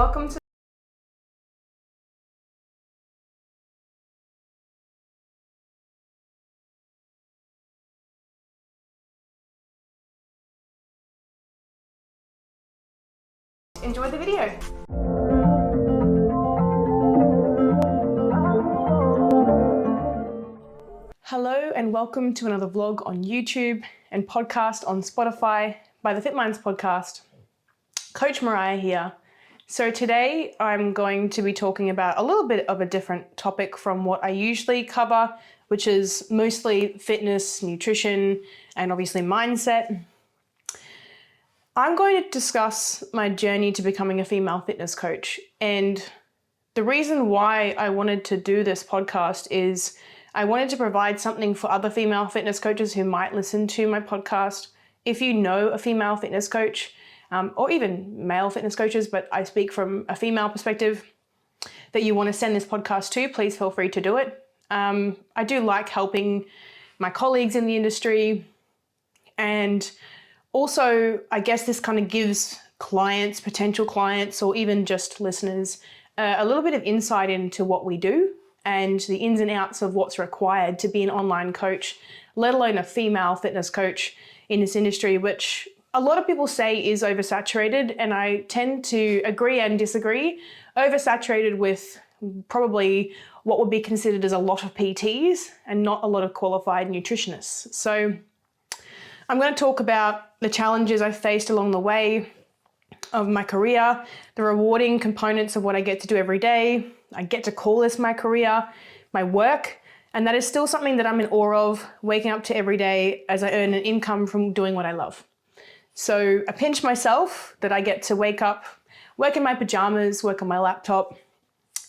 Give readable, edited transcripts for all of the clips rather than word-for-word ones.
welcome to enjoy the video. Hello and welcome to another vlog on YouTube and podcast on Spotify by the Fit Minds podcast. Coach Mariah here. So today I'm going to be talking about a little bit of a different topic from what I usually cover, which is mostly fitness, nutrition, and obviously mindset. I'm going to discuss my journey to becoming a female fitness coach. And the reason why I wanted to do this podcast is I wanted to provide something for other female fitness coaches who might listen to my podcast. If you know a female fitness coach, or even male fitness coaches, but I speak from a female perspective, that you want to send this podcast to, please feel free to do it. I do like helping my colleagues in the industry, and also, I guess this kind of gives clients, potential clients, or even just listeners, a little bit of insight into what we do and the ins and outs of what's required to be an online coach, let alone a female fitness coach in this industry, which a lot of people say is oversaturated, and I tend to agree and disagree. Oversaturated with probably what would be considered as a lot of PTs and not a lot of qualified nutritionists. So I'm going to talk about the challenges I've faced along the way of my career, the rewarding components of what I get to do every day. I get to call this my career, my work, and that is still something that I'm in awe of, waking up to every day as I earn an income from doing what I love. So I pinch myself that I get to wake up, work in my pajamas, work on my laptop.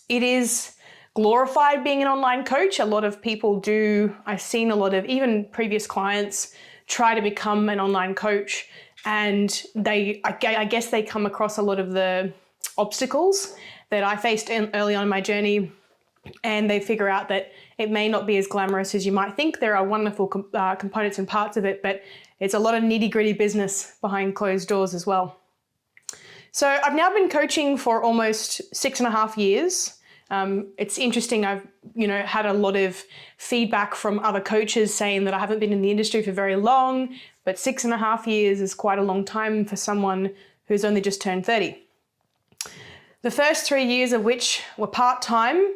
It is glorified being an online coach. A lot of people do. I've seen a lot of even previous clients try to become an online coach, and I guess they come across a lot of the obstacles that I faced early on in my journey, and they figure out that it may not be as glamorous as you might think. There are wonderful components and parts of it, but it's a lot of nitty-gritty business behind closed doors as well. So I've now been coaching for almost 6.5 years. It's interesting, I've had a lot of feedback from other coaches saying that I haven't been in the industry for very long, but 6.5 years is quite a long time for someone who's only just turned 30. The first 3 years of which were part-time.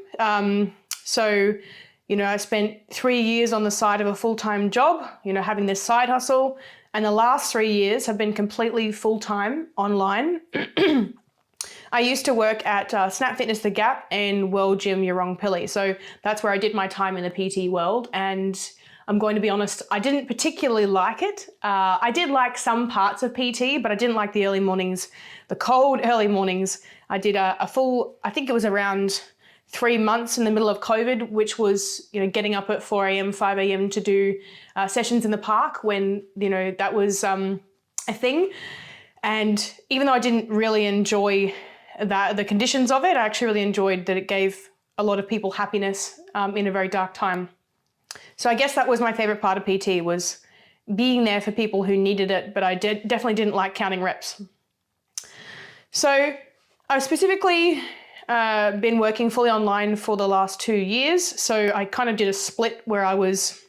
I spent 3 years on the side of a full-time job, having this side hustle, and the last 3 years have been completely full-time online. I used to work at Snap Fitness The Gap and World Gym Yurong-Pili. So that's where I did my time in the PT world. And I'm going to be honest, I didn't particularly like it. I did like some parts of PT, but I didn't like the early mornings, the cold early mornings. I did a full, I think it was around 3 months in the middle of COVID, which was, getting up at 4 a.m., 5 a.m. to do sessions in the park when, that was a thing. And even though I didn't really enjoy the conditions of it, I actually really enjoyed that it gave a lot of people happiness in a very dark time. So I guess that was my favorite part of PT, was being there for people who needed it, but I definitely didn't like counting reps. So I've specifically been working fully online for the last 2 years. So I kind of did a split where I was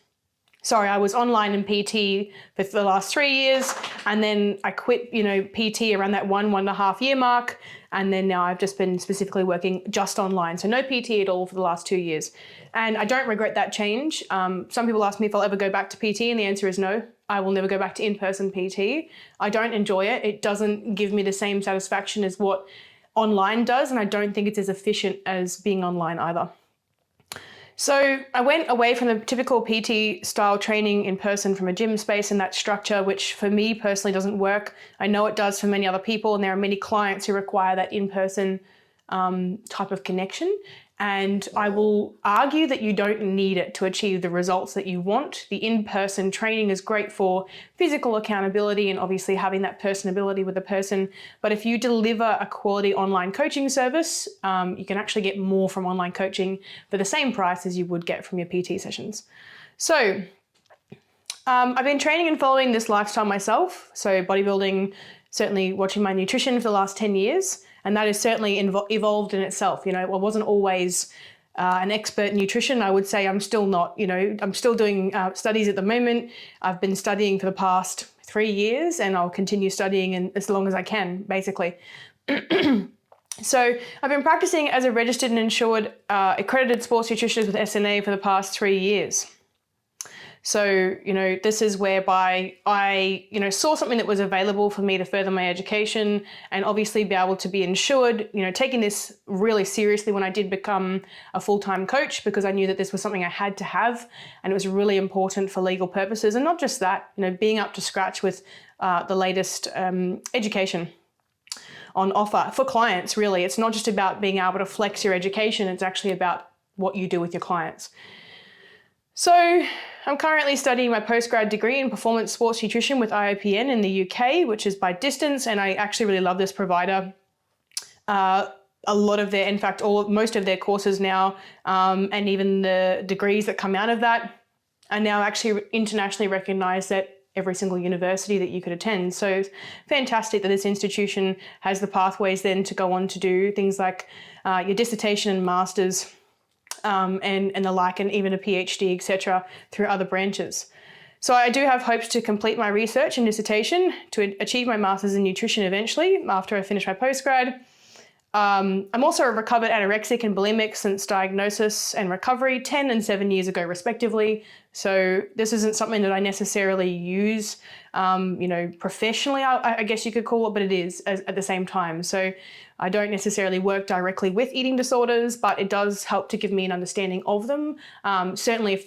online in PT for the last 3 years, and then I quit, PT around that 1.5 year mark. And then now I've just been specifically working just online. So no PT at all for the last 2 years. And I don't regret that change. Some people ask me if I'll ever go back to PT, and the answer is no. I will never go back to in-person PT. I don't enjoy it. It doesn't give me the same satisfaction as what online does, and I don't think it's as efficient as being online either. So I went away from the typical PT style training in person from a gym space and that structure, which for me personally doesn't work. I know it does for many other people, and there are many clients who require that in-person type of connection. And I will argue that you don't need it to achieve the results that you want. The in-person training is great for physical accountability and obviously having that personability with the person. But if you deliver a quality online coaching service, you can actually get more from online coaching for the same price as you would get from your PT sessions. So I've been training and following this lifestyle myself. So bodybuilding, certainly watching my nutrition for the last 10 years. And that is certainly evolved in itself. I wasn't always an expert in nutrition. I would say I'm still not. I'm still doing studies at the moment. I've been studying for the past 3 years, and I'll continue studying as long as I can, basically. So I've been practicing as a registered and insured accredited sports nutritionist with SNA for the past 3 years. So, this is whereby I, saw something that was available for me to further my education and obviously be able to be insured, taking this really seriously when I did become a full-time coach, because I knew that this was something I had to have, and it was really important for legal purposes. And not just that, being up to scratch with the latest education on offer for clients, really. It's not just about being able to flex your education, it's actually about what you do with your clients. So I'm currently studying my postgrad degree in performance sports nutrition with IOPN in the UK, which is by distance, and I actually really love this provider. A lot of their, in fact, most of their courses now, and even the degrees that come out of that are now actually internationally recognised at every single university that you could attend. So it's fantastic that this institution has the pathways then to go on to do things like your dissertation and masters, and the like, and even a PhD, etc., through other branches. So I do have hopes to complete my research and dissertation to achieve my master's in nutrition eventually after I finish my postgrad. I'm also a recovered anorexic and bulimic since diagnosis and recovery 10 and 7 years ago, respectively. So this isn't something that I necessarily use, professionally, I guess you could call it, but it is at the same time. So I don't necessarily work directly with eating disorders, but it does help to give me an understanding of them. Certainly if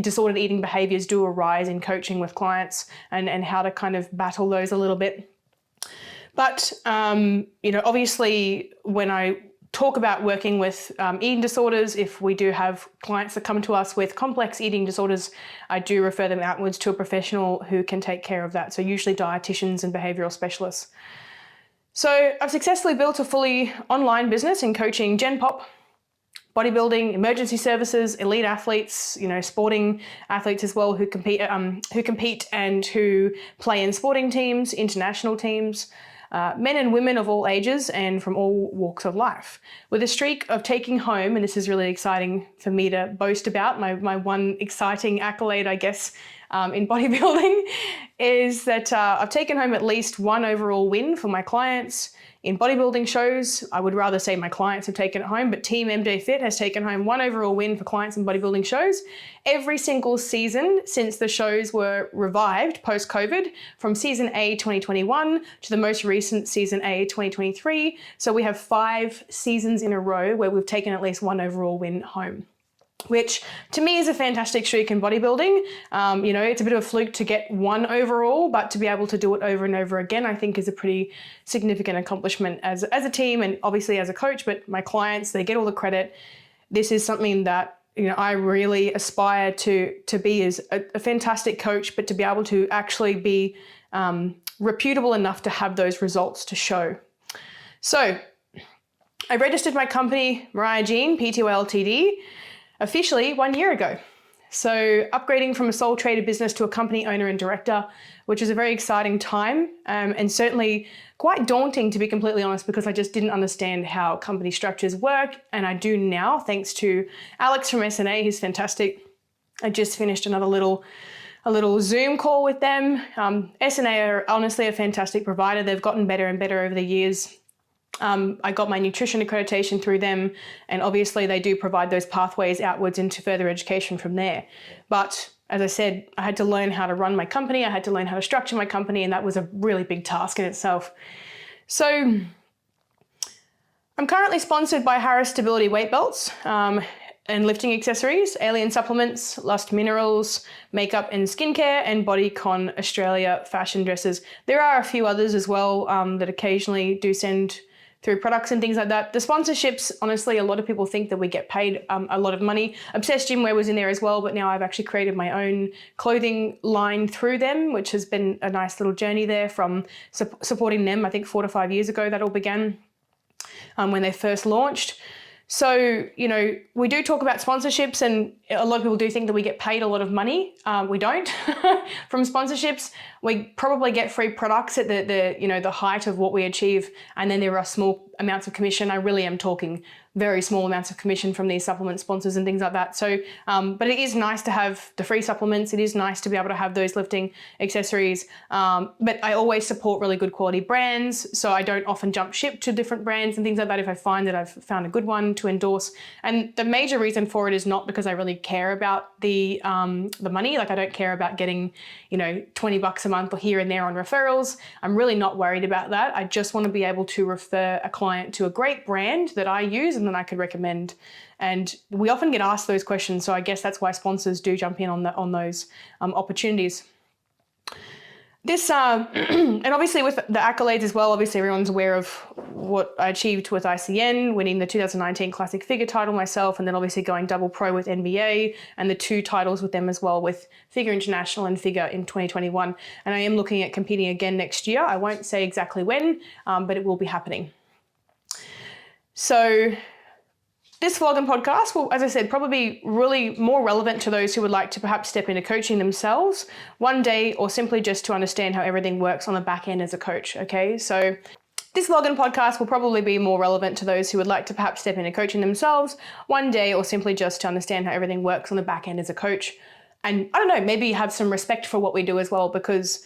disordered eating behaviors do arise in coaching with clients, and how to kind of battle those a little bit. But, obviously when I talk about working with eating disorders, if we do have clients that come to us with complex eating disorders, I do refer them outwards to a professional who can take care of that. So usually dietitians and behavioural specialists. So I've successfully built a fully online business in coaching Gen Pop, bodybuilding, emergency services, elite athletes, sporting athletes as well who compete and who play in sporting teams, international teams, men and women of all ages and from all walks of life. With a streak of taking home, and this is really exciting for me to boast about, my one exciting accolade, I guess, in bodybuilding, is that I've taken home at least one overall win for my clients. In bodybuilding shows, I would rather say my clients have taken it home, but Team MJ Fit has taken home one overall win for clients in bodybuilding shows every single season since the shows were revived post-COVID, from season A 2021 to the most recent season A 2023. So we have 5 seasons in a row where we've taken at least one overall win home, which to me is a fantastic streak in bodybuilding. It's a bit of a fluke to get one overall, but to be able to do it over and over again, I think is a pretty significant accomplishment as a team and obviously as a coach, but my clients, they get all the credit. This is something that, I really aspire to be as a fantastic coach, but to be able to actually be reputable enough to have those results to show. So I registered my company, Mariah Jean, PTO Ltd, officially 1 year ago. So upgrading from a sole trader business to a company owner and director, which is a very exciting time, and certainly quite daunting, to be completely honest, because I just didn't understand how company structures work. And I do now, thanks to Alex from SNA, he's fantastic. I just finished a little Zoom call with them. SNA are honestly a fantastic provider. They've gotten better and better over the years. I got my nutrition accreditation through them, and obviously they do provide those pathways outwards into further education from there. But as I said, I had to learn how to run my company, I had to learn how to structure my company, and that was a really big task in itself. So I'm currently sponsored by Harris Stability Weight Belts and lifting accessories, Alien Supplements, Lust Minerals, Makeup and Skincare, and Bodycon Australia fashion dresses. There are a few others as well that occasionally do send through products and things like that. The sponsorships, honestly, a lot of people think that we get paid a lot of money. Obsessed Gymwear was in there as well, but now I've actually created my own clothing line through them, which has been a nice little journey there from supporting them. I think 4 to 5 years ago that all began when they first launched. So, we do talk about sponsorships, and a lot of people do think that we get paid a lot of money. We don't. From sponsorships, we probably get free products at the height of what we achieve, and then there are small amounts of commission. I really am talking very small amounts of commission from these supplement sponsors and things like that. So, but it is nice to have the free supplements. It is nice to be able to have those lifting accessories. But I always support really good quality brands. So I don't often jump ship to different brands and things like that if I find that I've found a good one to endorse. And the major reason for it is not because I really care about the money. Like, I don't care about getting, $20 a month or here and there on referrals. I'm really not worried about that. I just want to be able to refer a client to a great brand that I use and that I could recommend. And we often get asked those questions. So I guess that's why sponsors do jump in on those opportunities. This, and obviously with the accolades as well, obviously everyone's aware of what I achieved with ICN, winning the 2019 Classic Figure title myself, and then obviously going double pro with NBA and the 2 titles with them as well, with Figure International and Figure in 2021. And I am looking at competing again next year. I won't say exactly when, but it will be happening. So this vlog and podcast will, as I said, probably be really more relevant to those who would like to perhaps step into coaching themselves one day, or simply just to understand how everything works on the back end as a coach, okay? So this vlog and podcast will probably be more relevant to those who would like to perhaps step into coaching themselves one day, or simply just to understand how everything works on the back end as a coach. And I don't know, maybe have some respect for what we do as well, because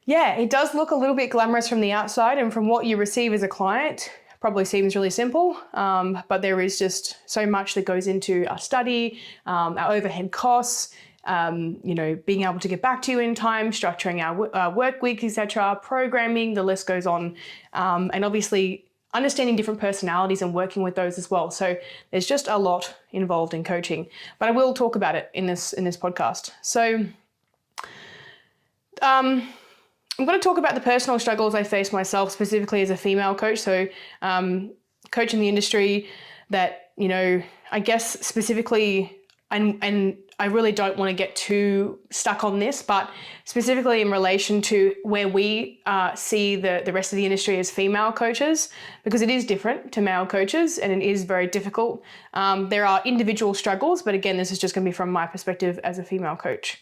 yeah, it does look a little bit glamorous from the outside, and from what you receive as a client, probably seems really simple, but there is just so much that goes into our study, our overhead costs, being able to get back to you in time, structuring our work week, etc., programming, the list goes on, and obviously understanding different personalities and working with those as well. So there's just a lot involved in coaching, but I will talk about it in this podcast. So I'm going to talk about the personal struggles I face myself, specifically as a female coach. So coach in the industry that, I guess specifically, and I really don't want to get too stuck on this, but specifically in relation to where we see the rest of the industry as female coaches, because it is different to male coaches and it is very difficult. There are individual struggles, but again, this is just going to be from my perspective as a female coach.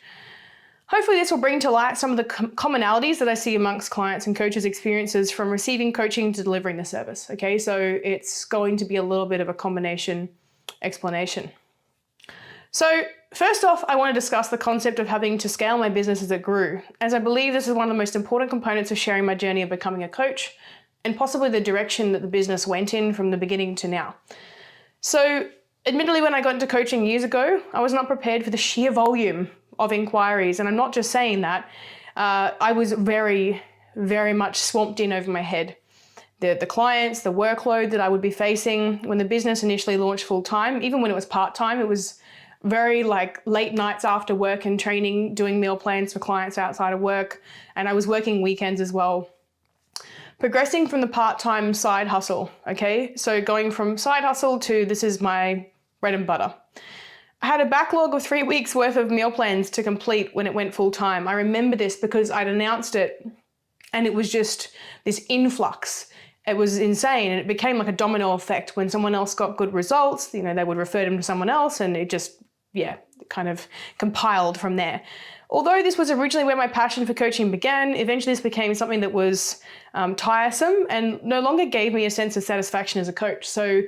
Hopefully this will bring to light some of the commonalities that I see amongst clients and coaches' experiences from receiving coaching to delivering the service. Okay, so it's going to be a little bit of a combination explanation. So first off, I want to discuss the concept of having to scale my business as it grew, as I believe this is one of the most important components of sharing my journey of becoming a coach, and possibly the direction that the business went in from the beginning to now. So admittedly, when I got into coaching years ago, I was not prepared for the sheer volume of inquiries. And I'm not just saying that. I was very, very much swamped in over my head. The clients, the workload that I would be facing when the business initially launched full time, even when it was part time, it was very late nights after work and training, doing meal plans for clients outside of work. And I was working weekends as well. Progressing from the part-time side hustle, okay? So going from side hustle to this is my bread and butter. I had a backlog of 3 weeks worth of meal plans to complete when it went full time. I remember this because I'd announced it and it was just this influx. It was insane, and it became like a domino effect. When someone else got good results, they would refer them to someone else, and it just, kind of compiled from there. Although this was originally where my passion for coaching began, eventually this became something that was tiresome and no longer gave me a sense of satisfaction as a coach. So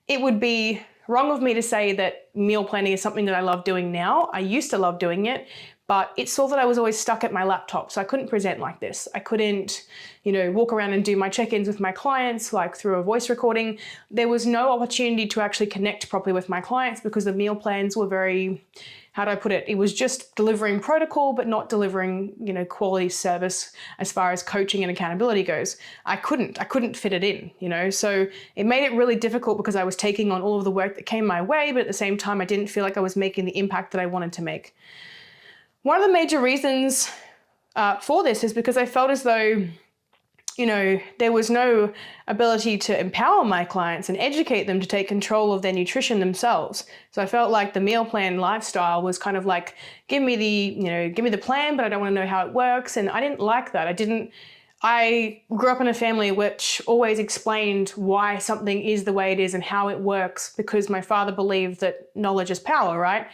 it would be wrong of me to say that meal planning is something that I love doing now. I used to love doing it, but it saw that I was always stuck at my laptop. So I couldn't present like this. I couldn't, walk around and do my check-ins with my clients, like through a voice recording. There was no opportunity to actually connect properly with my clients because the meal plans were very, how do I put it? It was just delivering protocol, but not delivering, quality service as far as coaching and accountability goes. I couldn't fit it in, so it made it really difficult because I was taking on all of the work that came my way, but at the same time, I didn't feel like I was making the impact that I wanted to make. One of the major reasons for this is because I felt as though, there was no ability to empower my clients and educate them to take control of their nutrition themselves. So I felt like the meal plan lifestyle was kind of like, give me the plan, but I don't want to know how it works. And I didn't like that. I grew up in a family which always explained why something is the way it is and how it works, because my father believed that knowledge is power, right?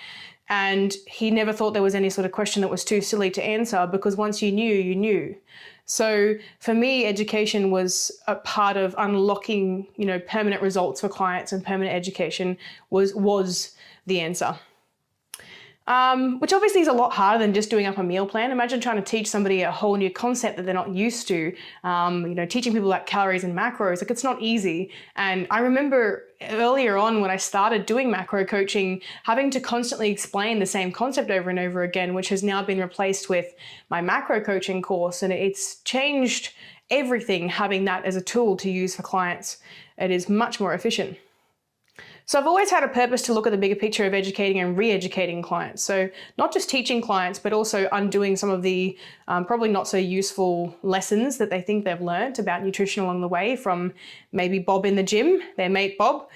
And he never thought there was any sort of question that was too silly to answer, because once you knew, you knew. So for me, education was a part of unlocking, permanent results for clients, and permanent education was the answer. Which obviously is a lot harder than just doing up a meal plan. Imagine trying to teach somebody a whole new concept that they're not used to. Teaching people about calories and macros, it's not easy. And I remember earlier on when I started doing macro coaching, having to constantly explain the same concept over and over again, which has now been replaced with my macro coaching course. And it's changed everything having that as a tool to use for clients. It is much more efficient. So I've always had a purpose to look at the bigger picture of educating and re-educating clients. So not just teaching clients, but also undoing some of the probably not so useful lessons that they think they've learned about nutrition along the way from maybe Bob in the gym, their mate Bob.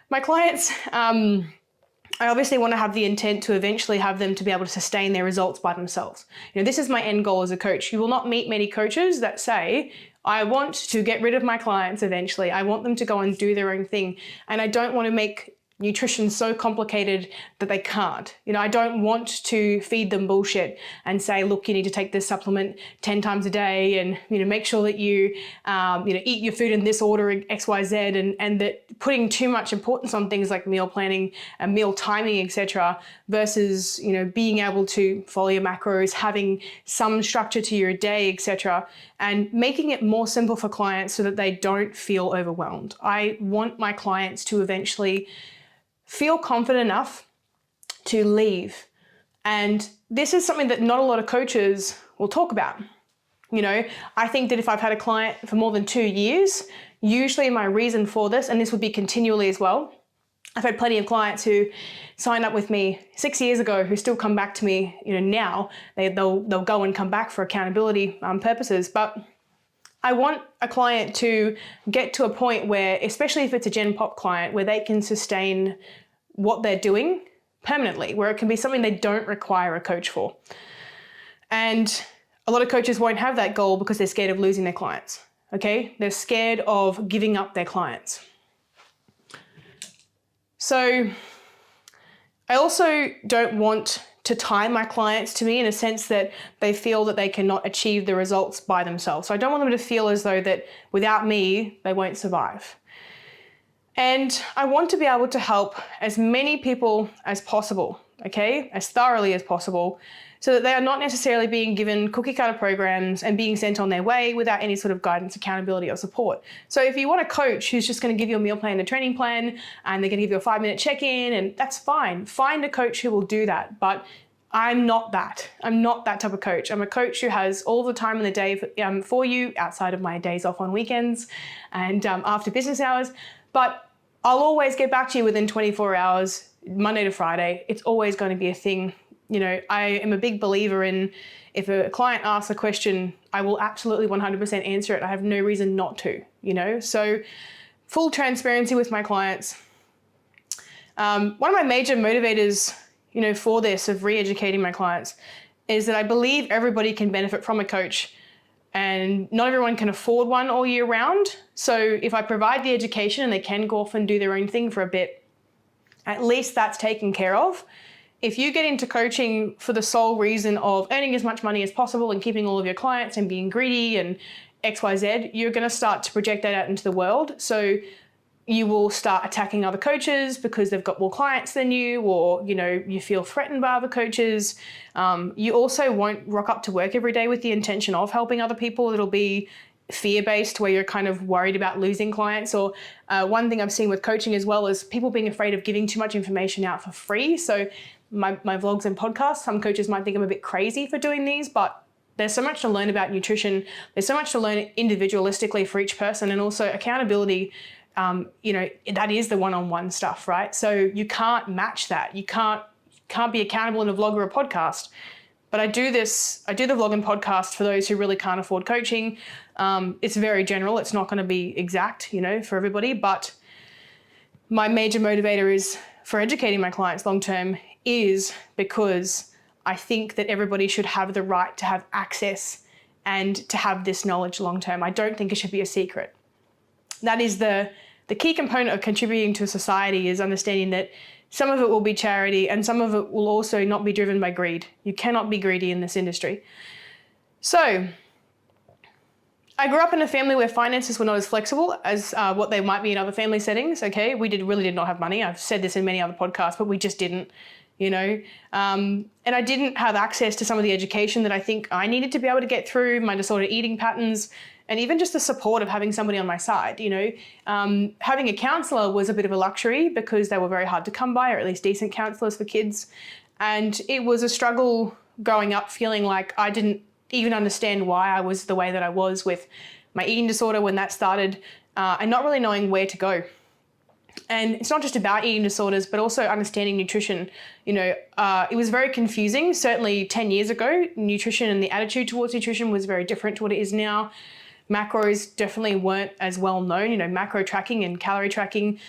My clients, I obviously want to have the intent to eventually have them to be able to sustain their results by themselves. This is my end goal as a coach. You will not meet many coaches that say, I want to get rid of my clients eventually. I want them to go and do their own thing. And I don't want to make nutrition so complicated that they can't. I don't want to feed them bullshit and say, look, you need to take this supplement 10 times a day and, make sure that you, eat your food in this order, X, Y, Z, and that putting too much importance on things like meal planning and meal timing, etc., versus, being able to follow your macros, having some structure to your day, etc., and making it more simple for clients so that they don't feel overwhelmed. I want my clients to eventually feel confident enough to leave. And this is something that not a lot of coaches will talk about. I think that if I've had a client for more than 2 years, usually my reason for this, and this would be continually as well, I've had plenty of clients who signed up with me 6 years ago who still come back to me, now. They'll go and come back for accountability purposes. But I want a client to get to a point where, especially if it's a Gen Pop client, where they can sustain what they're doing permanently, where it can be something they don't require a coach for. And a lot of coaches won't have that goal because they're scared of losing their clients, okay? They're scared of giving up their clients. So I also don't want to tie my clients to me in a sense that they feel that they cannot achieve the results by themselves. So I don't want them to feel as though that without me, they won't survive. And I want to be able to help as many people as possible, okay, as thoroughly as possible, so that they are not necessarily being given cookie cutter programs and being sent on their way without any sort of guidance, accountability, or support. So if you want a coach who's just going to give you a meal plan and a training plan, and they're going to give you a 5-minute check-in, and that's fine. Find a coach who will do that. But I'm not that. I'm not that type of coach. I'm a coach who has all the time in the day for you, outside of my days off on weekends and after business hours. But I'll always get back to you within 24 hours, Monday to Friday. It's always going to be a thing. I am a big believer in, if a client asks a question, I will absolutely 100% answer it. I have no reason not to, So full transparency with my clients. One of my major motivators, for this, of re-educating my clients, is that I believe everybody can benefit from a coach, and not everyone can afford one all year round. So if I provide the education and they can go off and do their own thing for a bit, at least that's taken care of. If you get into coaching for the sole reason of earning as much money as possible and keeping all of your clients and being greedy and XYZ, you're going to start to project that out into the world. So you will start attacking other coaches because they've got more clients than you, or, you feel threatened by other coaches. You also won't rock up to work every day with the intention of helping other people. It'll be fear-based, where you're kind of worried about losing clients. Or one thing I've seen with coaching as well is people being afraid of giving too much information out for free. So my vlogs and podcasts, some coaches might think I'm a bit crazy for doing these, but there's so much to learn about nutrition. There's so much to learn individualistically for each person, and also accountability. That is the one-on-one stuff, right? So you can't match that. You can't be accountable in a vlog or a podcast. But I do the vlog and podcast for those who really can't afford coaching. It's very general. It's not going to be exact, for everybody. But my major motivator is for educating my clients long-term is because I think that everybody should have the right to have access and to have this knowledge long term. I don't think it should be a secret. That is the key component of contributing to society, is understanding that some of it will be charity and some of it will also not be driven by greed. You cannot be greedy in this industry. So I grew up in a family where finances were not as flexible as what they might be in other family settings, okay? We really did not have money. I've said this in many other podcasts, but we just didn't, And I didn't have access to some of the education that I think I needed to be able to get through my disordered eating patterns, and even just the support of having somebody on my side, Having a counsellor was a bit of a luxury because they were very hard to come by, or at least decent counsellors for kids. And it was a struggle growing up feeling like I didn't even understand why I was the way that I was with my eating disorder when that started, and not really knowing where to go. And it's not just about eating disorders, but also understanding nutrition. It was very confusing. Certainly 10 years ago, nutrition and the attitude towards nutrition was very different to what it is now. Macros definitely weren't as well known, macro tracking and calorie tracking.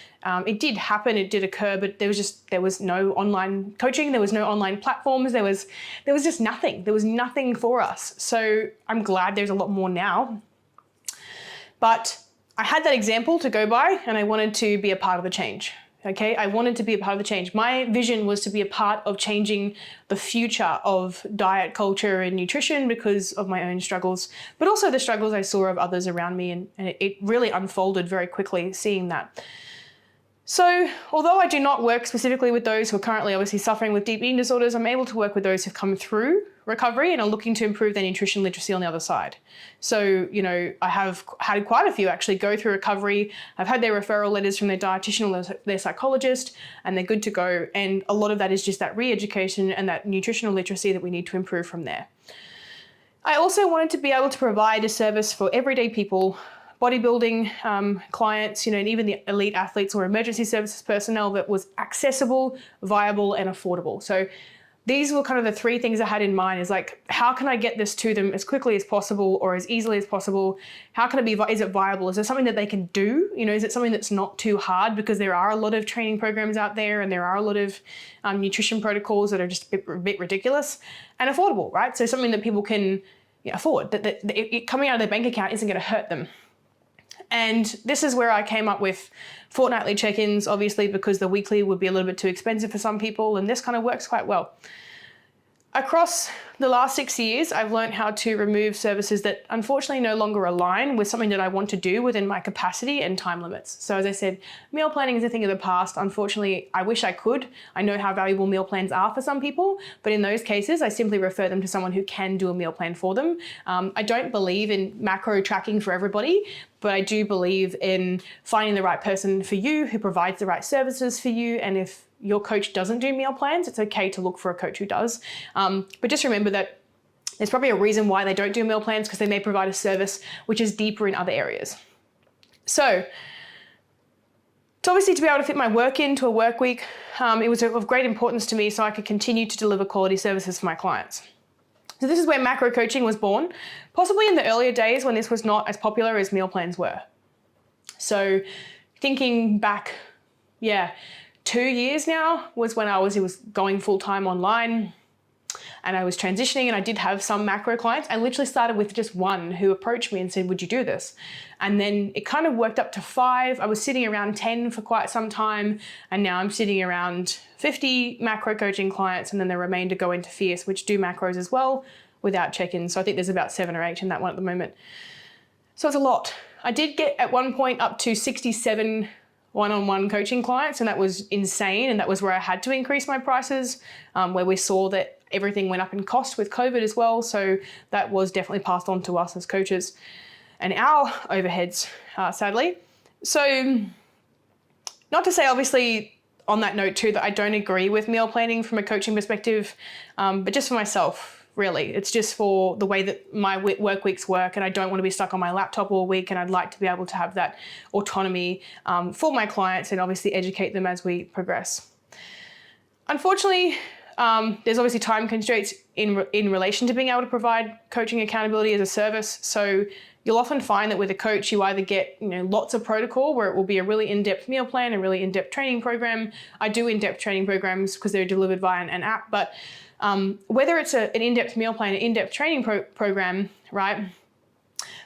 It did happen, it did occur, but there was no online coaching, there was no online platforms, there was just nothing. There was nothing for us. So I'm glad there's a lot more now. But I had that example to go by, and I wanted to be a part of the change. Okay, I wanted to be a part of the change. My vision was to be a part of changing the future of diet culture and nutrition because of my own struggles, but also the struggles I saw of others around me, and it really unfolded very quickly seeing that. So although I do not work specifically with those who are currently obviously suffering with deep eating disorders, I'm able to work with those who've come through recovery and are looking to improve their nutrition literacy on the other side. So, I have had quite a few actually go through recovery. I've had their referral letters from their dietitian or their psychologist, and they're good to go. And a lot of that is just that re-education and that nutritional literacy that we need to improve from there. I also wanted to be able to provide a service for everyday people, bodybuilding clients, and even the elite athletes or emergency services personnel, that was accessible, viable, and affordable. So these were kind of the three things I had in mind, is like, how can I get this to them as quickly as possible or as easily as possible? How can is it viable? Is it something that they can do? Is it something that's not too hard? Because there are a lot of training programs out there, and there are a lot of nutrition protocols that are just a bit ridiculous, and affordable, right? So something that people can afford, that it coming out of their bank account isn't going to hurt them. And this is where I came up with fortnightly check-ins, obviously, because the weekly would be a little bit too expensive for some people, and this kind of works quite well. Across the last 6 years, I've learned how to remove services that unfortunately no longer align with something that I want to do within my capacity and time limits. So as I said, meal planning is a thing of the past. Unfortunately, I wish I could. I know how valuable meal plans are for some people, but in those cases, I simply refer them to someone who can do a meal plan for them. I don't believe in macro tracking for everybody, but I do believe in finding the right person for you who provides the right services for you. And if your coach doesn't do meal plans, it's okay to look for a coach who does. But just remember that there's probably a reason why they don't do meal plans, because they may provide a service which is deeper in other areas. So obviously to be able to fit my work into a work week, it was of great importance to me so I could continue to deliver quality services for my clients. So this is where macro coaching was born, possibly in the earlier days when this was not as popular as meal plans were. So thinking back, 2 years now was when I was going full-time online, and I was transitioning, and I did have some macro clients. I literally started with just one who approached me and said, would you do this? And then it kind of worked up to 5. I was sitting around 10 for quite some time, and now I'm sitting around 50 macro coaching clients, and then the remainder go into Fierce, which do macros as well without check-ins. So I think there's about 7 or 8 in that one at the moment. So it's a lot. I did get at one point up to 67 one-on-one coaching clients, and that was insane. And that was where I had to increase my prices, where we saw that everything went up in cost with COVID as well. So that was definitely passed on to us as coaches and our overheads, sadly. So not to say, obviously, on that note too, that I don't agree with meal planning from a coaching perspective, but just for myself, really. It's just for the way that my work weeks work, and I don't want to be stuck on my laptop all week, and I'd like to be able to have that autonomy for my clients and obviously educate them as we progress. Unfortunately, there's obviously time constraints in relation to being able to provide coaching accountability as a service. So you'll often find that with a coach, you either get lots of protocol where it will be a really in-depth meal plan, a really in-depth training program. I do in-depth training programs because they're delivered via an app, but whether it's an in-depth meal plan, an in-depth training program, right?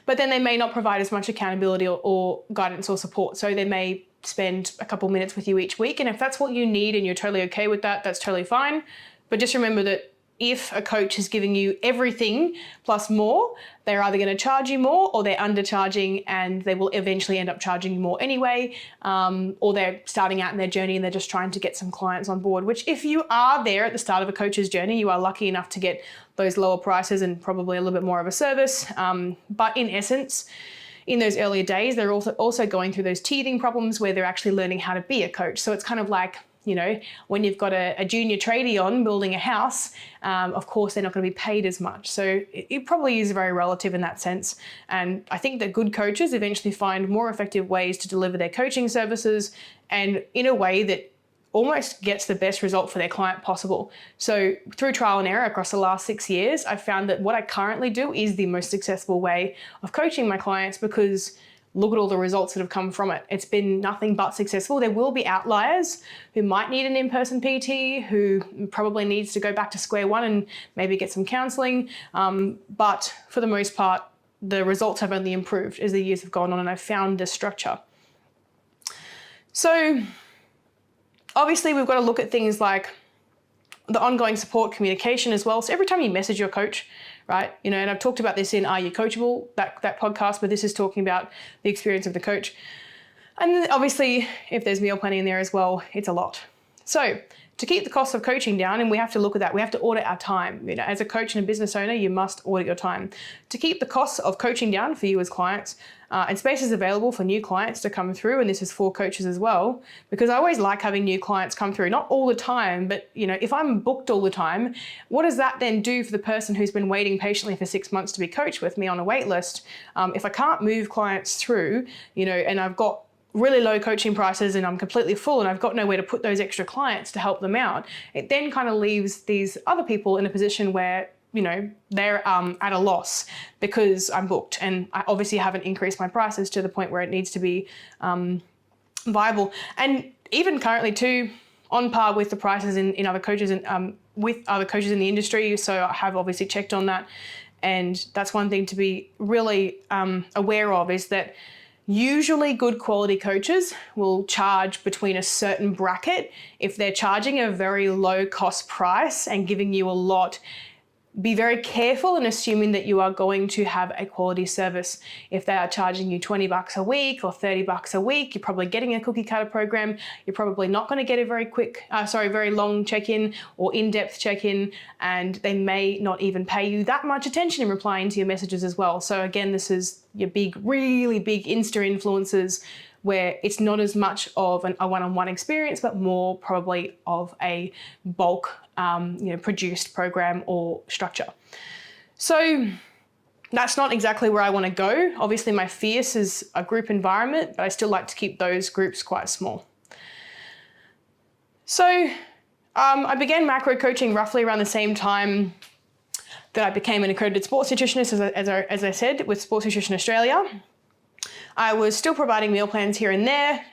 But then they may not provide as much accountability or guidance or support. So they may spend a couple minutes with you each week. And if that's what you need and you're totally okay with that, that's totally fine. But just remember that if a coach is giving you everything plus more, they're either going to charge you more or they're undercharging and they will eventually end up charging you more anyway, or they're starting out in their journey and they're just trying to get some clients on board, which if you are there at the start of a coach's journey, you are lucky enough to get those lower prices and probably a little bit more of a service. But in essence, in those earlier days, they're also going through those teething problems where they're actually learning how to be a coach. So it's kind of like, you know, when you've got a junior tradie on building a house, of course, they're not going to be paid as much. So it probably is very relative in that sense. And I think that good coaches eventually find more effective ways to deliver their coaching services and in a way that almost gets the best result for their client possible. So through trial and error across the last 6 years, I've found that what I currently do is the most successful way of coaching my clients because look at all the results that have come from it. It's been nothing but successful. There will be outliers who might need an in-person PT, who probably needs to go back to square one and maybe get some counseling. But for the most part, the results have only improved as the years have gone on and I've found this structure. So obviously we've got to look at things like the ongoing support, communication as well. So every time you message your coach, right? You know, and I've talked about this in Are You Coachable, that podcast, but this is talking about the experience of the coach. And then obviously, if there's meal planning in there as well, it's a lot. So to keep the cost of coaching down, and we have to look at that, we have to audit our time. You know, as a coach and a business owner, you must audit your time. To keep the costs of coaching down for you as clients, and space is available for new clients to come through, and this is for coaches as well, because I always like having new clients come through, not all the time, but you know, if I'm booked all the time, what does that then do for the person who's been waiting patiently for 6 months to be coached with me on a wait list? If I can't move clients through, you know, and I've got really low coaching prices and I'm completely full and I've got nowhere to put those extra clients to help them out, it then kind of leaves these other people in a position where, you know, they're at a loss because I'm booked and I obviously haven't increased my prices to the point where it needs to be viable. And even currently too, on par with the prices in other coaches and with other coaches in the industry. So I have obviously checked on that. And that's one thing to be really aware of is that usually good quality coaches will charge between a certain bracket. If they're charging a very low cost price and giving you a lot, be very careful in assuming that you are going to have a quality service. If they are charging you $20 a week or $30 a week, you're probably getting a cookie cutter program. You're probably not going to get a very long check-in or in-depth check-in, and they may not even pay you that much attention in replying to your messages as well. So again, this is your big, really big Insta influencers where it's not as much of a one-on-one experience, but more probably of a bulk produced program or structure. So that's not exactly where I want to go. Obviously my fierce is a group environment, but I still like to keep those groups quite small. So I began macro coaching roughly around the same time that I became an accredited sports nutritionist, as I said, with Sports Nutrition Australia. I was still providing meal plans here and there.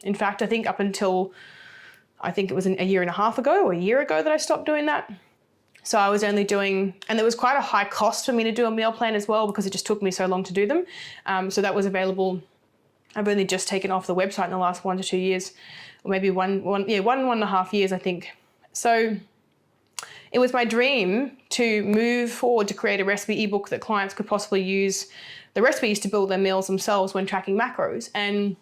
In fact, I think up until it was a year and a half ago or a year ago that I stopped doing that. So I was only doing, and there was quite a high cost for me to do a meal plan as well because it just took me so long to do them. So that was available. I've only just taken off the website in the last 1 to 2 years, or maybe one and a half years, I think. So it was my dream to move forward to create a recipe ebook that clients could possibly use the recipes to build their meals themselves when tracking macros. And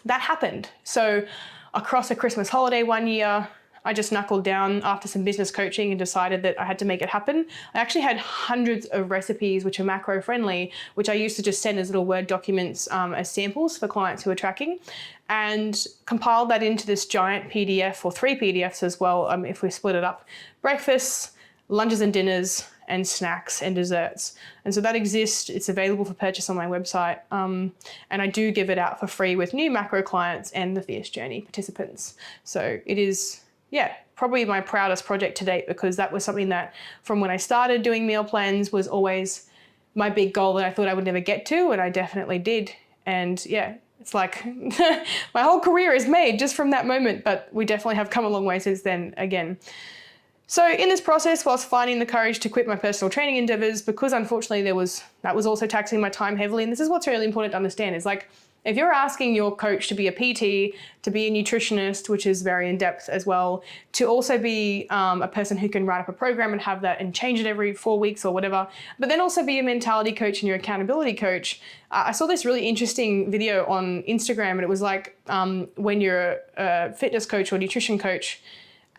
that happened. So across a Christmas holiday one year, I just knuckled down after some business coaching and decided that I had to make it happen. I actually had hundreds of recipes which are macro friendly, which I used to just send as little Word documents as samples for clients who are tracking, and compiled that into this giant PDF, or 3 PDFs as well, if we split it up: breakfasts, lunches and dinners, and snacks and desserts. And so that exists, it's available for purchase on my website. And I do give it out for free with new macro clients and the Fierce Journey participants. So it is, probably my proudest project to date, because that was something that from when I started doing meal plans was always my big goal that I thought I would never get to, and I definitely did. And it's like my whole career is made just from that moment, but we definitely have come a long way since then again. So in this process, whilst finding the courage to quit my personal training endeavors, because unfortunately that was also taxing my time heavily, and this is what's really important to understand, is like, if you're asking your coach to be a PT, to be a nutritionist, which is very in-depth as well, to also be a person who can write up a program and have that and change it every 4 weeks or whatever, but then also be a mentality coach and your accountability coach. I saw this really interesting video on Instagram, and it was like when you're a fitness coach or nutrition coach,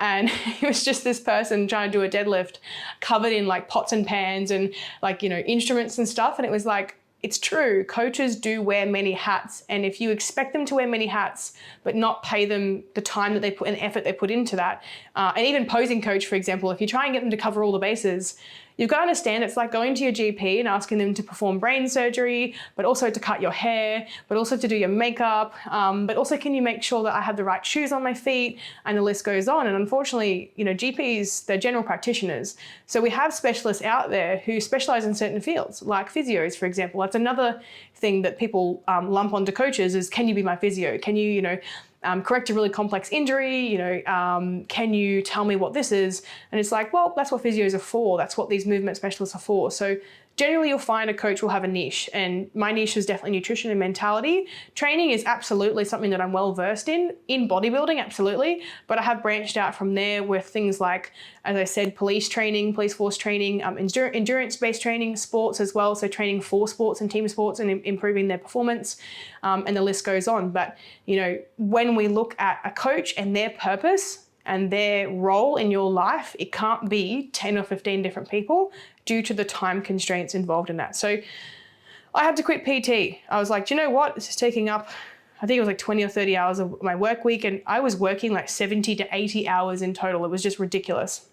and it was just this person trying to do a deadlift covered in like pots and pans and like, instruments and stuff. And it was like, it's true, coaches do wear many hats. And if you expect them to wear many hats, but not pay them the time that they put and effort they put into that, and even posing coach, for example, if you try and get them to cover all the bases, you've got to understand it's like going to your GP and asking them to perform brain surgery, but also to cut your hair, but also to do your makeup, but also can you make sure that I have the right shoes on my feet, and the list goes on. And unfortunately, GPs, they're general practitioners. So we have specialists out there who specialize in certain fields, like physios, for example. That's another thing that people lump onto coaches is, can you be my physio? Can you, correct a really complex injury? Can you tell me what this is? And it's like, well, that's what physios are for. That's what these movement specialists are for. So generally you'll find a coach will have a niche, and my niche is definitely nutrition and mentality. Training is absolutely something that I'm well versed in bodybuilding, absolutely. But I have branched out from there with things like, as I said, police force training, endurance-based training, sports as well. So training for sports and team sports and improving their performance, and the list goes on. But, when we look at a coach and their purpose and their role in your life, it can't be 10 or 15 different people due to the time constraints involved in that. So I had to quit PT. I was like, do you know what? This is taking up, I think it was like 20 or 30 hours of my work week, and I was working like 70 to 80 hours in total. It was just ridiculous.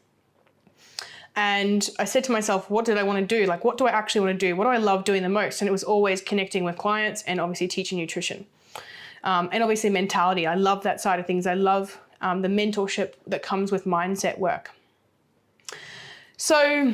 And I said to myself, what did I want to do? Like, what do I actually want to do? What do I love doing the most? And it was always connecting with clients and obviously teaching nutrition. And obviously mentality. I love that side of things. I love the mentorship that comes with mindset work. So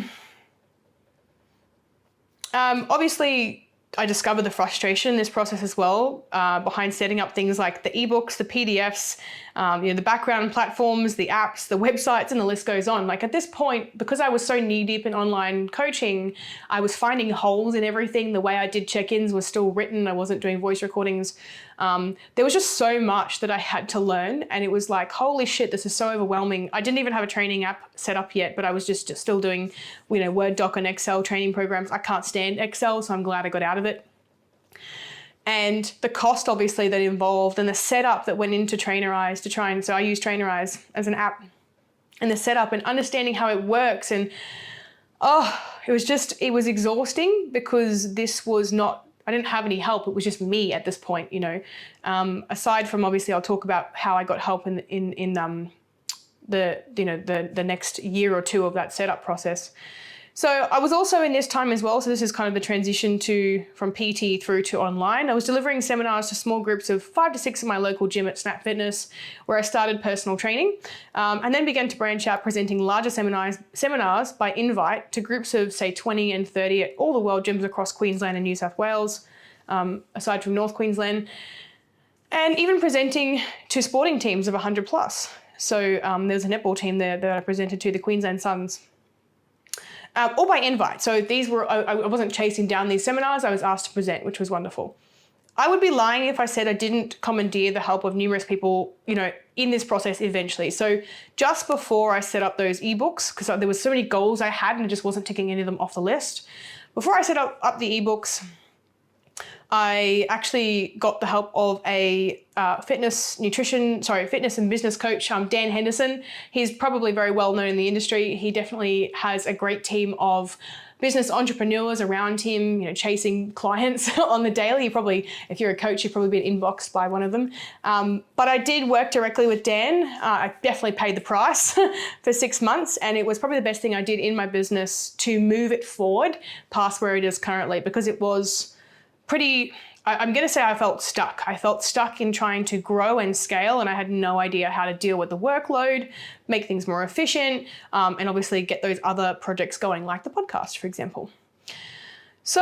obviously I discovered the frustration in this process as well, behind setting up things like the ebooks, the PDFs, the background platforms, the apps, the websites, and the list goes on. Like at this point, because I was so knee deep in online coaching, I was finding holes in everything. The way I did check-ins was still written. I wasn't doing voice recordings. There was just so much that I had to learn, and it was like, holy shit, this is so overwhelming. I didn't even have a training app set up yet, but I was just still doing, Word doc and Excel training programs. I can't stand Excel, so I'm glad I got out of it. And the cost obviously that involved, and the setup that went into Trainerize so I use Trainerize as an app, and the setup and understanding how it works. And it was exhausting, because this was not, I didn't have any help. It was just me at this point, aside from, obviously I'll talk about how I got help in the next year or two of that setup process. So I was also in this time as well. So this is kind of the transition from PT through to online. I was delivering seminars to small groups of 5 to 6 in my local gym at Snap Fitness, where I started personal training, and then began to branch out, presenting larger seminars by invite to groups of say 20 and 30 at all the world gyms across Queensland and New South Wales, aside from North Queensland, and even presenting to sporting teams of 100 plus. So there's a netball team there that I presented to, the Queensland Suns. All by invite. So these were, I wasn't chasing down these seminars. I was asked to present, which was wonderful. I would be lying if I said I didn't commandeer the help of numerous people, in this process eventually. So just before I set up those ebooks, because there was so many goals I had and I just wasn't ticking any of them off the list. Before I set up the ebooks, I actually got the help of a fitness and business coach, Dan Henderson. He's probably very well known in the industry. He definitely has a great team of business entrepreneurs around him, chasing clients on the daily. If you're a coach, you've probably been inboxed by one of them. But I did work directly with Dan. I definitely paid the price for 6 months, and it was probably the best thing I did in my business to move it forward past where it is currently, because it was I'm going to say I felt stuck. I felt stuck in trying to grow and scale, and I had no idea how to deal with the workload, make things more efficient, and obviously get those other projects going, like the podcast, for example. So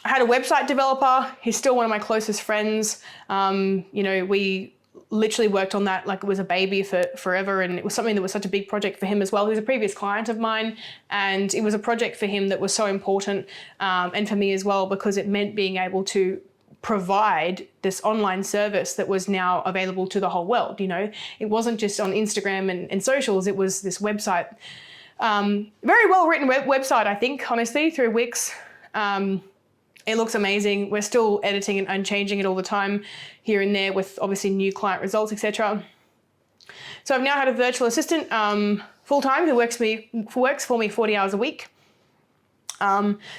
I had a website developer. He's still one of my closest friends. We literally worked on that like it was a baby for forever, and it was something that was such a big project for him as well. He was a previous client of mine, and it was a project for him that was so important, and for me as well, because it meant being able to provide this online service that was now available to the whole world. You know, it wasn't just on Instagram and socials, it was this website. Very well written website, I think, honestly, through Wix. It looks amazing. We're still editing and changing it all the time here and there with obviously new client results, etc. So I've now had a virtual assistant full-time who works for me 40 hours a week.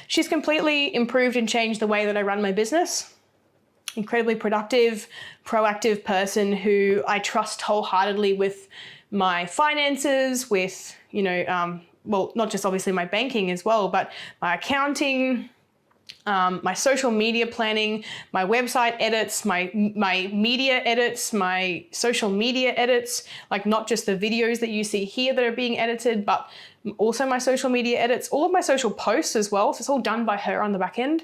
She's completely improved and changed the way that I run my business. Incredibly productive, proactive person who I trust wholeheartedly with my finances, with, you know, well, not just obviously my banking as well, but my accounting, my social media planning, my website edits, my media edits, my social media edits, like not just the videos that you see here that are being edited, but also my social media edits, all of my social posts as well. So it's all done by her on the back end.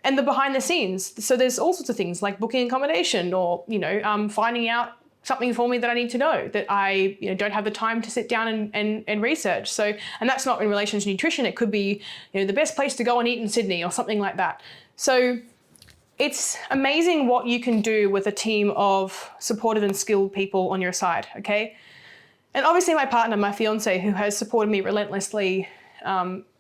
And the behind the scenes. So there's all sorts of things like booking accommodation, or, you know, finding out something for me that I need to know that I, you know, don't have the time to sit down and research. So, and that's not in relation to nutrition. It could be, you know, the best place to go and eat in Sydney or something like that. So it's amazing what you can do with a team of supportive and skilled people on your side, okay? And obviously my partner, my fiance, who has supported me relentlessly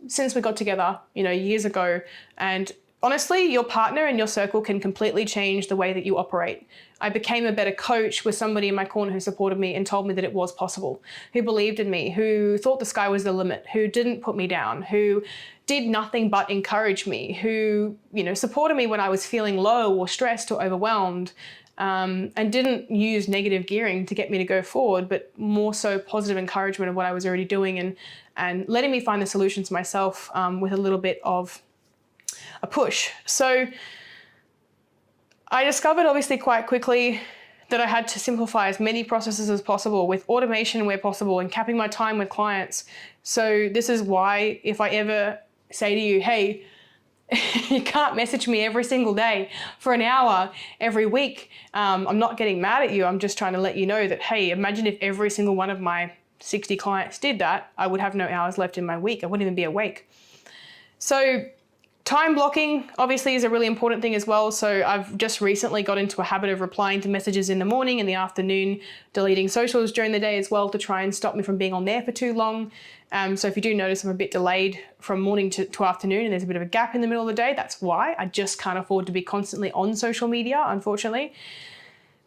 since we got together, you know, years ago. And honestly, your partner and your circle can completely change the way that you operate. I became a better coach with somebody in my corner who supported me and told me that it was possible, who believed in me, who thought the sky was the limit, who didn't put me down, who did nothing but encourage me, who, you know, supported me when I was feeling low or stressed or overwhelmed, and didn't use negative gearing to get me to go forward, but more so positive encouragement of what I was already doing, and letting me find the solutions myself with a little bit of a push. So I discovered obviously quite quickly that I had to simplify as many processes as possible with automation where possible and capping my time with clients. So this is why if I ever say to you, hey, you can't message me every single day for an hour every week, I'm not getting mad at you. I'm just trying to let you know that, hey, imagine if every single one of my 60 clients did that, I would have no hours left in my week. I wouldn't even be awake. So time blocking obviously is a really important thing as well. So I've just recently got into a habit of replying to messages in the morning and the afternoon, deleting socials during the day as well to try and stop me from being on there for too long. So if you do notice I'm a bit delayed from morning to afternoon and there's a bit of a gap in the middle of the day, that's why. I just can't afford to be constantly on social media, unfortunately.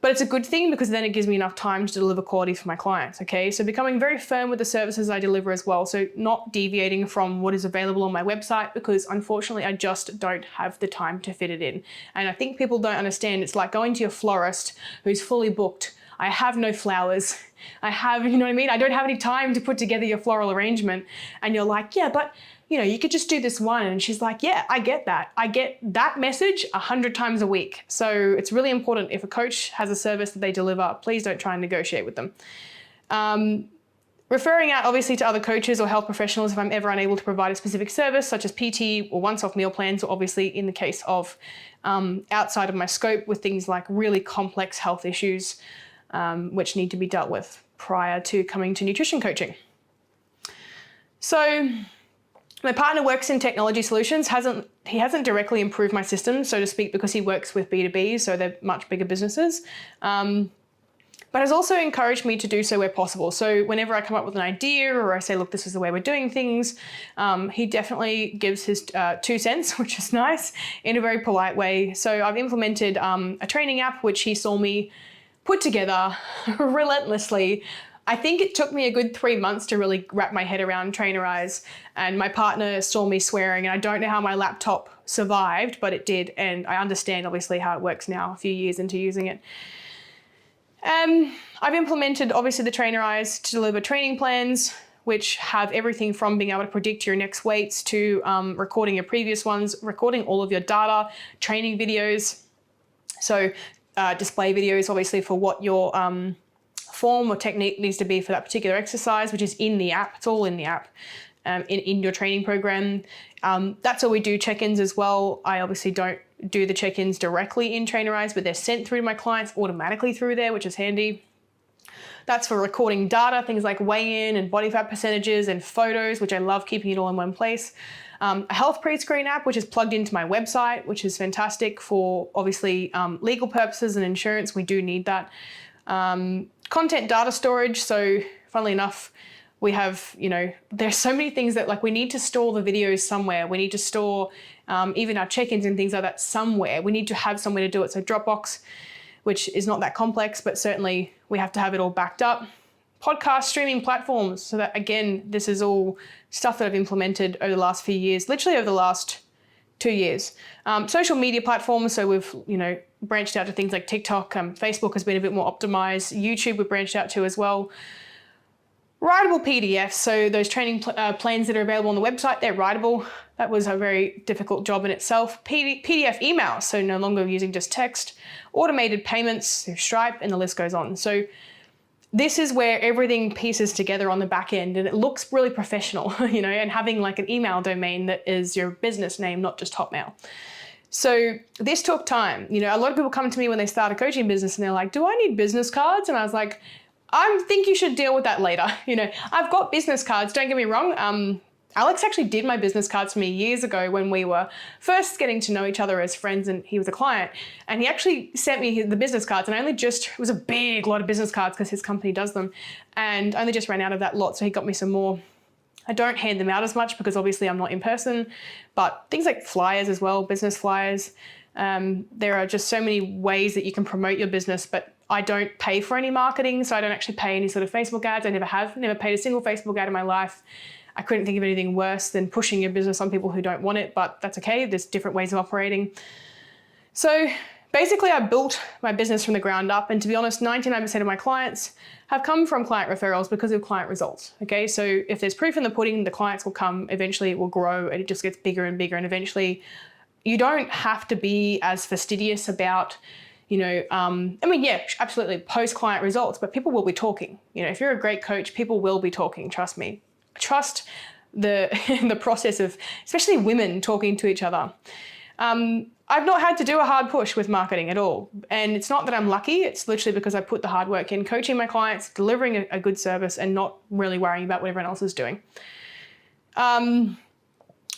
But it's a good thing because then it gives me enough time to deliver quality for my clients, okay? So becoming very firm with the services I deliver as well. So not deviating from what is available on my website because unfortunately I just don't have the time to fit it in. And I think people don't understand. It's like going to your florist who's fully booked. I have no flowers. I have, you know what I mean? I don't have any time to put together your floral arrangement. And you're like, yeah, but you know, you could just do this one. And she's like, yeah, I get that. I get that message 100 times a week. So it's really important if a coach has a service that they deliver, please don't try and negotiate with them. Referring out obviously to other coaches or health professionals if I'm ever unable to provide a specific service such as PT or once-off meal plans, or obviously in the case of outside of my scope with things like really complex health issues which need to be dealt with prior to coming to nutrition coaching. So my partner works in technology solutions. He hasn't directly improved my system, so to speak, because he works with B2B, so they're much bigger businesses. But has also encouraged me to do so where possible. So whenever I come up with an idea or I say, look, this is the way we're doing things, he definitely gives his 2 cents, which is nice, in a very polite way. So I've implemented a training app, which he saw me put together relentlessly. I think it took me a good 3 months to really wrap my head around Trainerize, and my partner saw me swearing, and I don't know how my laptop survived, but it did, and I understand obviously how it works now, a few years into using it. I've implemented obviously the Trainerize to deliver training plans, which have everything from being able to predict your next weights to recording your previous ones, recording all of your data, training videos, so display videos obviously for what your form or technique needs to be for that particular exercise, which is in the app. It's all in the app, in your training program. That's all we do, check-ins as well. I obviously don't do the check-ins directly in Trainerize, but they're sent through to my clients automatically through there, which is handy. That's for recording data, things like weigh-in and body fat percentages and photos, which I love keeping it all in one place. A health pre-screen app, which is plugged into my website, which is fantastic for obviously legal purposes and insurance. We do need that. Content data storage. So funnily enough, we have, there's so many things that like we need to store the videos somewhere. We need to store even our check-ins and things like that somewhere. We need to have somewhere to do it. So Dropbox, which is not that complex, but certainly we have to have it all backed up. Podcast streaming platforms. So that again, this is all stuff that I've implemented over the last few years, literally over the last 2 years. Social media platforms. So we've, branched out to things like TikTok. Facebook has been a bit more optimized. YouTube we've branched out to as well. Writable PDFs. So those training plans that are available on the website, they're writable. That was a very difficult job in itself. PDF emails. So no longer using just text. Automated payments through Stripe, and the list goes on. So this is where everything pieces together on the back end, and it looks really professional, and having like an email domain that is your business name, not just Hotmail. So this took time. A lot of people come to me when they start a coaching business and they're like, do I need business cards? And I was like, I think you should deal with that later. I've got business cards, don't get me wrong. Alex actually did my business cards for me years ago when we were first getting to know each other as friends, and he was a client, and he actually sent me the business cards, and it was a big lot of business cards because his company does them, and I only just ran out of that lot, so he got me some more. I don't hand them out as much because obviously I'm not in person, but things like flyers as well, business flyers. There are just so many ways that you can promote your business, but I don't pay for any marketing, so I don't actually pay any sort of Facebook ads. I never paid a single Facebook ad in my life. I couldn't think of anything worse than pushing your business on people who don't want it, but that's okay. There's different ways of operating. So basically I built my business from the ground up, and to be honest, 99% of my clients have come from client referrals because of client results. Okay, so if there's proof in the pudding, the clients will come, eventually it will grow, and it just gets bigger and bigger, and eventually you don't have to be as fastidious about, absolutely post client results, but people will be talking. If you're a great coach, people will be talking, trust me. Trust the process of, especially women talking to each other. I've not had to do a hard push with marketing at all. And it's not that I'm lucky, it's literally because I put the hard work in coaching my clients, delivering a good service, and not really worrying about what everyone else is doing.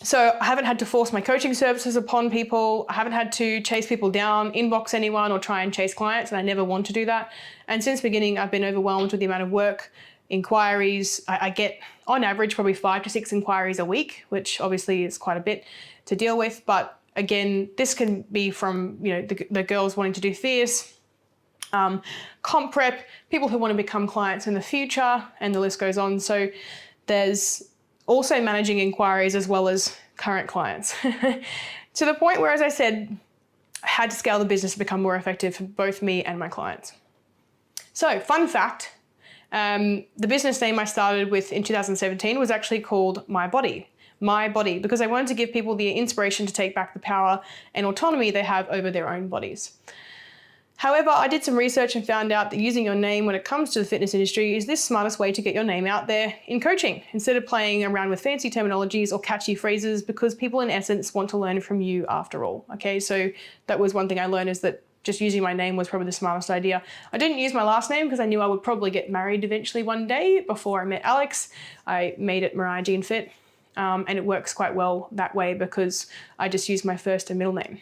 So I haven't had to force my coaching services upon people. I haven't had to chase people down, inbox anyone, or try and chase clients, and I never want to do that. And since the beginning, I've been overwhelmed with the amount of work, inquiries. I get on average probably 5 to 6 inquiries a week, which obviously is quite a bit to deal with. But again, this can be from the girls wanting to do fierce, comp prep, people who want to become clients in the future, and the list goes on. So there's also managing inquiries as well as current clients to the point where, as I said, I had to scale the business to become more effective for both me and my clients. So fun fact, the business name I started with in 2017 was actually called My Body, because I wanted to give people the inspiration to take back the power and autonomy they have over their own bodies. However, I did some research and found out that using your name when it comes to the fitness industry is the smartest way to get your name out there in coaching, instead of playing around with fancy terminologies or catchy phrases, because people in essence want to learn from you after all. Okay, so that was one thing I learned, is that just using my name was probably the smartest idea. I didn't use my last name because I knew I would probably get married eventually one day before I met Alex. I made it Mariah Jean Fit, and it works quite well that way because I just use my first and middle name.